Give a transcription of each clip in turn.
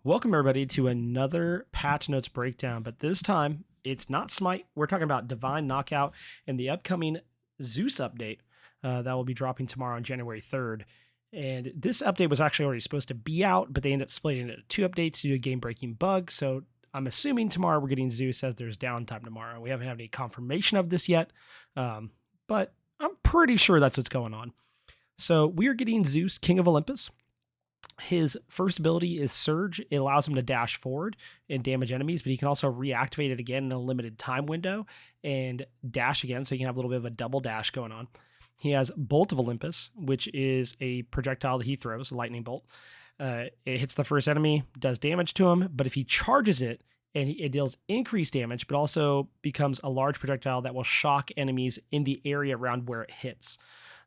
Welcome everybody to another patch notes breakdown, but this time it's not Smite. We're talking about Divine Knockout and the upcoming Zeus update that will be dropping tomorrow on January 3rd. And this update was actually already supposed to be out, but they ended up splitting it into two updates due to a game-breaking bug. So I'm assuming tomorrow we're getting Zeus as there's downtime tomorrow. We haven't had any confirmation of this yet, but I'm pretty sure that's what's going on. So we are getting Zeus, King of Olympus. His first ability is Surge. It allows him to dash forward and damage enemies, but he can also reactivate it again in a limited time window and dash again, so you can have a little bit of a double dash going on. He has Bolt of Olympus, which is a projectile that he throws, a lightning bolt. It hits the first enemy, does damage to him, but if he charges it, and it deals increased damage, but also becomes a large projectile that will shock enemies in the area around where it hits.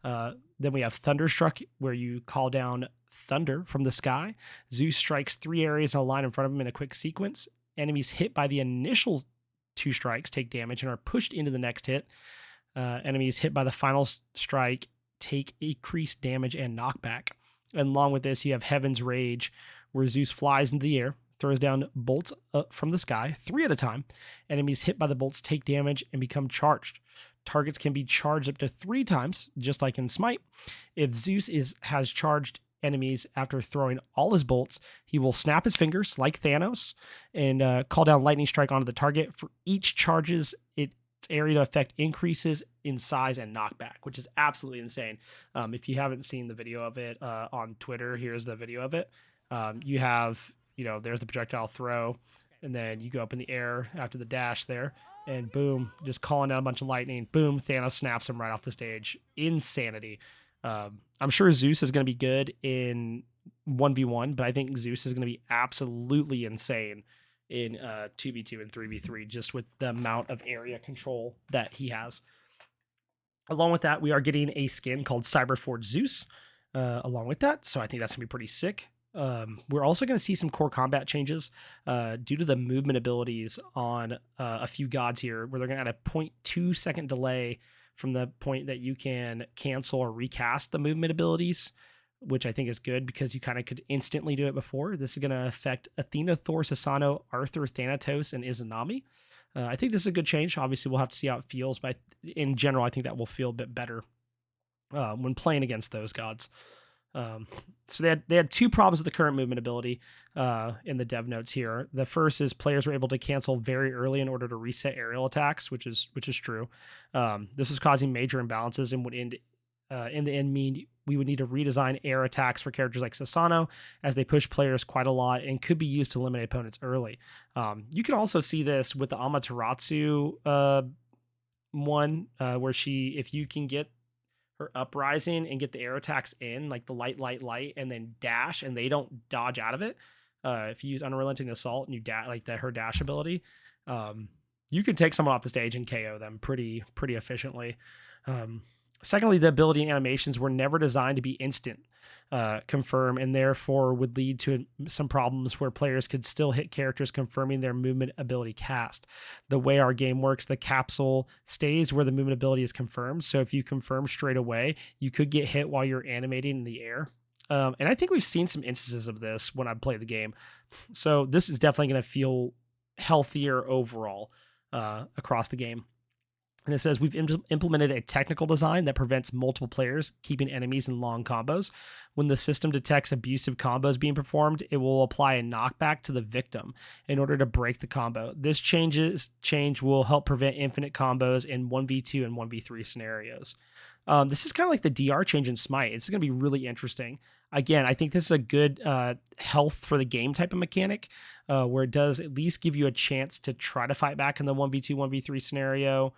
Then we have Thunderstruck, where you call down thunder from the sky. Zeus strikes 3 areas in a line in front of him in a quick sequence. Enemies hit by the initial 2 strikes take damage and are pushed into the next hit. Enemies hit by the final strike take increased damage and knockback. And along with this, you have Heaven's Rage, where Zeus flies into the air, throws down bolts from the sky, 3 at a time. Enemies hit by the bolts take damage and become charged. Targets can be charged up to 3 times, just like in Smite. If Zeus has charged enemies after throwing all his bolts, he will snap his fingers like Thanos and call down lightning strike onto the target. For each charges, its area to effect increases in size and knockback, which is absolutely insane. If you haven't seen the video of it on Twitter, here's the video of it. You have, there's the projectile throw, and then you go up in the air after the dash there, and boom, just calling down a bunch of lightning. Boom, Thanos snaps him right off the stage. Insanity. I'm sure Zeus is going to be good in 1v1, but I think Zeus is going to be absolutely insane in 2v2 and 3v3, just with the amount of area control that he has. Along with that, we are getting a skin called Cyberforge Zeus along with that, so I think that's going to be pretty sick. We're also going to see some core combat changes due to the movement abilities on a few gods here, where they're going to add a 0.2 second delay from the point that you can cancel or recast the movement abilities, which I think is good because you kind of could instantly do it before. This is going to affect Athena, Thor, Susanoo, Arthur, Thanatos, and Izanami. I think this is a good change. Obviously, we'll have to see how it feels, but in general, I think that will feel a bit better when playing against those gods. So they had 2 problems with the current movement ability in the dev notes here. The first is players were able to cancel very early in order to reset aerial attacks, which is true. This is causing major imbalances and would in the end mean we would need to redesign air attacks for characters like Susanoo, as they push players quite a lot and could be used to eliminate opponents early. You can also see this with the Amaterasu one, where if you can get her uprising and get the air attacks in, like the light, and then dash, and they don't dodge out of it. If you use Unrelenting Assault and you her dash ability, you could take someone off the stage and KO them pretty efficiently. Secondly, the ability and animations were never designed to be instant confirm, and therefore would lead to some problems where players could still hit characters confirming their movement ability cast. The way our game works, the capsule stays where the movement ability is confirmed. So if you confirm straight away, you could get hit while you're animating in the air. And I think we've seen some instances of this when I play the game. So this is definitely going to feel healthier overall across the game. And it says we've implemented a technical design that prevents multiple players keeping enemies in long combos. When the system detects abusive combos being performed, it will apply a knockback to the victim in order to break the combo. This change will help prevent infinite combos in 1v2 and 1v3 scenarios. This is kind of like the DR change in Smite. It's going to be really interesting. Again, I think this is a good health for the game type of mechanic, where it does at least give you a chance to try to fight back in the 1v2, 1v3 scenario.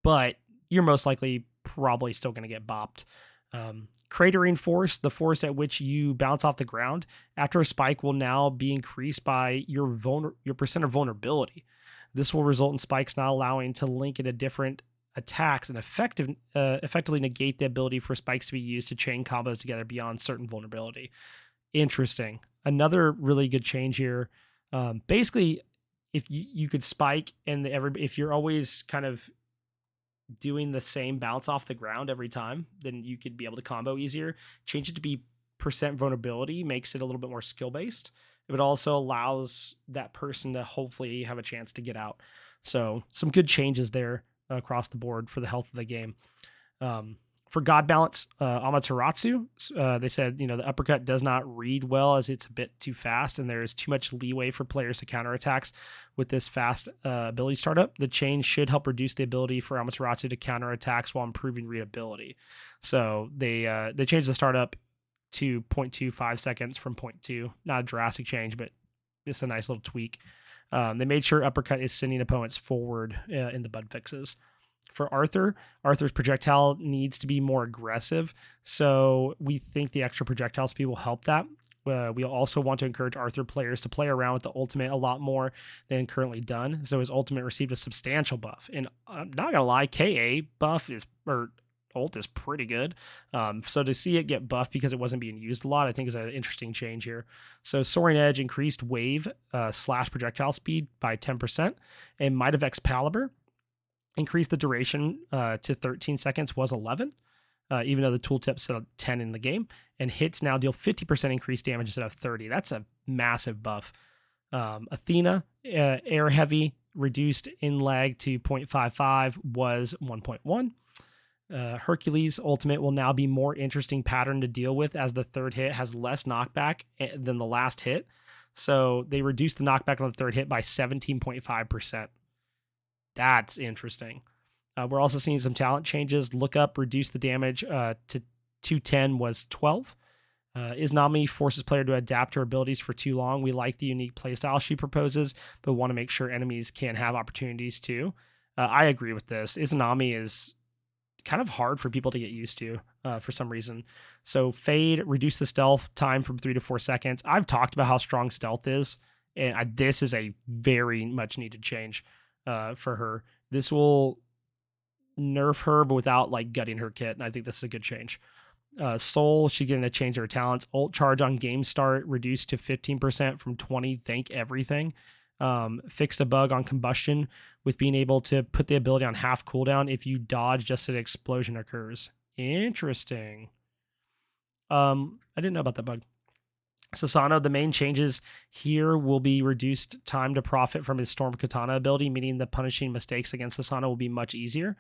But you're most likely probably still going to get bopped. Cratering force, the force at which you bounce off the ground after a spike, will now be increased by your percent of vulnerability. This will result in spikes not allowing to link into different attacks and effectively negate the ability for spikes to be used to chain combos together beyond certain vulnerability. Interesting. Another really good change here. Basically, if you could spike and if you're always kind of doing the same bounce off the ground every time, then you could be able to combo easier. Change it to be vulnerability makes it a little bit more skill based. It also allows that person to hopefully have a chance to get out. So some good changes there across the board for the health of the game. For God balance, Amaterasu, they said, the uppercut does not read well as it's a bit too fast, and there is too much leeway for players to counterattacks with this fast ability startup. The change should help reduce the ability for Amaterasu to counterattacks while improving readability. So they changed the startup to 0.25 seconds from 0.2. Not a drastic change, but it's a nice little tweak. They made sure uppercut is sending opponents forward in the bug fixes. For Arthur's projectile needs to be more aggressive, so we think the extra projectile speed will help that. We also want to encourage Arthur players to play around with the ultimate a lot more than currently done, so his ultimate received a substantial buff. And I'm not going to lie, KA buff ult is pretty good. So to see it get buffed because it wasn't being used a lot, I think is an interesting change here. So Soaring Edge increased wave / projectile speed by 10%, and Might of Excalibur increased the duration to 13 seconds was 11, even though the tooltip said 10 in the game. And hits now deal 50% increased damage instead of 30. That's a massive buff. Athena, air heavy, reduced in lag to 0.55 was 1.1. Hercules ultimate will now be more interesting pattern to deal with as the third hit has less knockback than the last hit. So they reduced the knockback on the third hit by 17.5%. That's interesting. We're also seeing some talent changes. Look up, reduce the damage to 210 was 12. Izanami forces player to adapt her abilities for too long. We like the unique playstyle she proposes, but want to make sure enemies can have opportunities too. I agree with this. Izanami is kind of hard for people to get used to for some reason. So Fade, reduce the stealth time from 3 to 4 seconds. I've talked about how strong stealth is, and this is a very much needed change for her. This will nerf her, but without like gutting her kit, and I think this is a good change. Soul, she's getting to change her talents. Ult charge on game start reduced to 15% from 20. Thank everything. Fixed a bug on combustion with being able to put the ability on half cooldown if you dodge just as an explosion occurs. Interesting. I didn't know about that bug. Sasano, the main changes here will be reduced time to profit from his Storm Katana ability, meaning the punishing mistakes against Sasano will be much easier.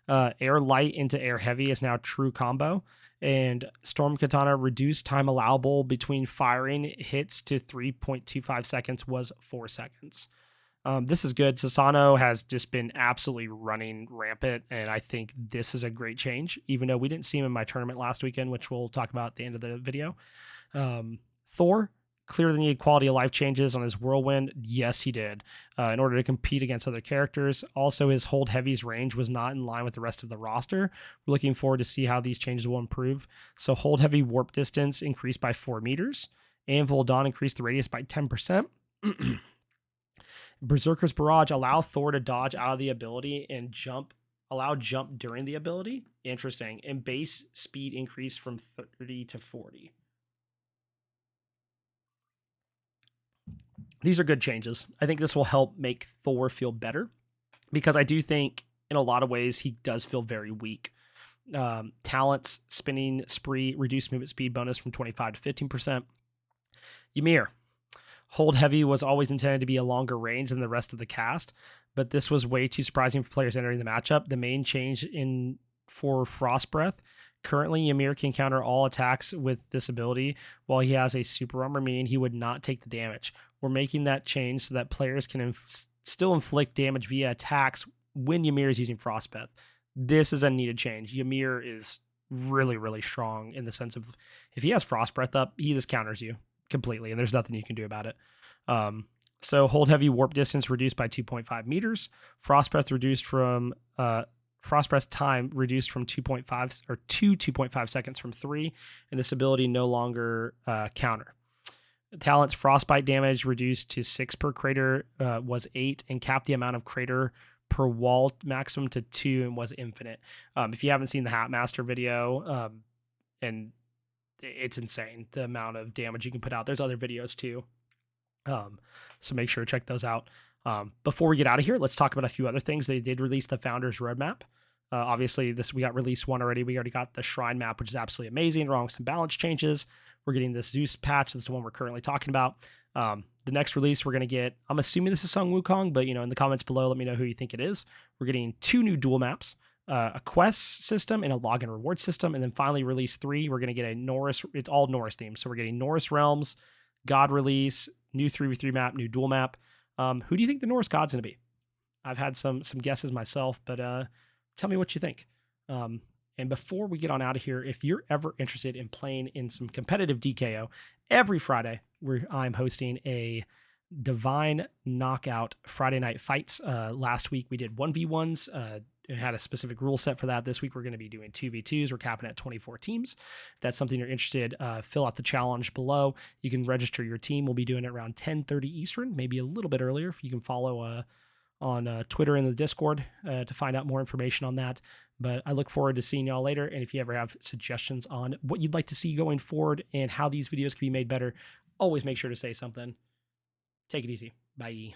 Air light into air heavy is now true combo, and Storm Katana reduced time allowable between firing hits to 3.25 seconds was 4 seconds. This is good. Sasano has just been absolutely running rampant, and I think this is a great change, even though we didn't see him in my tournament last weekend, which we'll talk about at the end of the video. Thor, clear the needed quality of life changes on his whirlwind. Yes, he did, in order to compete against other characters. Also, his hold heavy's range was not in line with the rest of the roster. We're looking forward to see how these changes will improve. So hold heavy warp distance increased by 4 meters. Anvil Dawn increased the radius by 10%. Berserker's Barrage allow Thor to dodge out of the ability and jump during the ability. Interesting. And base speed increased from 30 to 40. These are good changes. I think this will help make Thor feel better, because I do think in a lot of ways he does feel very weak. Talents, spinning spree, reduced movement speed bonus from 25 to 15%. Ymir, hold heavy was always intended to be a longer range than the rest of the cast, but this was way too surprising for players entering the matchup. The main change for Frost Breath, currently Ymir can counter all attacks with this ability while he has a super armor, meaning he would not take the damage. We're making that change so that players can still inflict damage via attacks when Ymir is using Frost Breath. This is a needed change. Ymir is really, really strong in the sense of if he has Frost Breath up, he just counters you completely, and there's nothing you can do about it. So hold heavy warp distance reduced by 2.5 meters. Frost Breath time reduced from 2.5 or to 2.5 seconds from 3, and this ability no longer counter. Talent's frostbite damage reduced to 6 per crater was 8, and capped the amount of crater per wall maximum to 2 and was infinite. If you haven't seen the Hatmaster video, and it's insane the amount of damage you can put out. There's other videos too, so make sure to check those out. Before we get out of here, let's talk about a few other things. They did release the Founders Roadmap. Obviously, we got release 1 already. We already got the Shrine map, which is absolutely amazing, along with some balance changes. We're getting this Zeus patch. That's the one we're currently talking about. The next release we're going to get, I'm assuming this is Sung Wukong, but in the comments below, let me know who you think it is. We're getting 2 new dual maps, a quest system and a login reward system. And then finally release 3, we're going to get a Norris. It's all Norris themed. So we're getting Norris Realms, God release, new 3v3 map, new dual map. Who do you think the Norris God's going to be? I've had some guesses myself, but tell me what you think. And before we get on out of here, if you're ever interested in playing in some competitive DKO, every Friday I'm hosting a Divine Knockout Friday Night Fights. Last week we did 1v1s. It had a specific rule set for that. This week we're going to be doing 2v2s. We're capping at 24 teams. If that's something you're interested, fill out the challenge below. You can register your team. We'll be doing it around 10:30 Eastern, maybe a little bit earlier. If you can follow on Twitter and the Discord to find out more information on that. But I look forward to seeing y'all later. And if you ever have suggestions on what you'd like to see going forward and how these videos can be made better, always make sure to say something. Take it easy. Bye.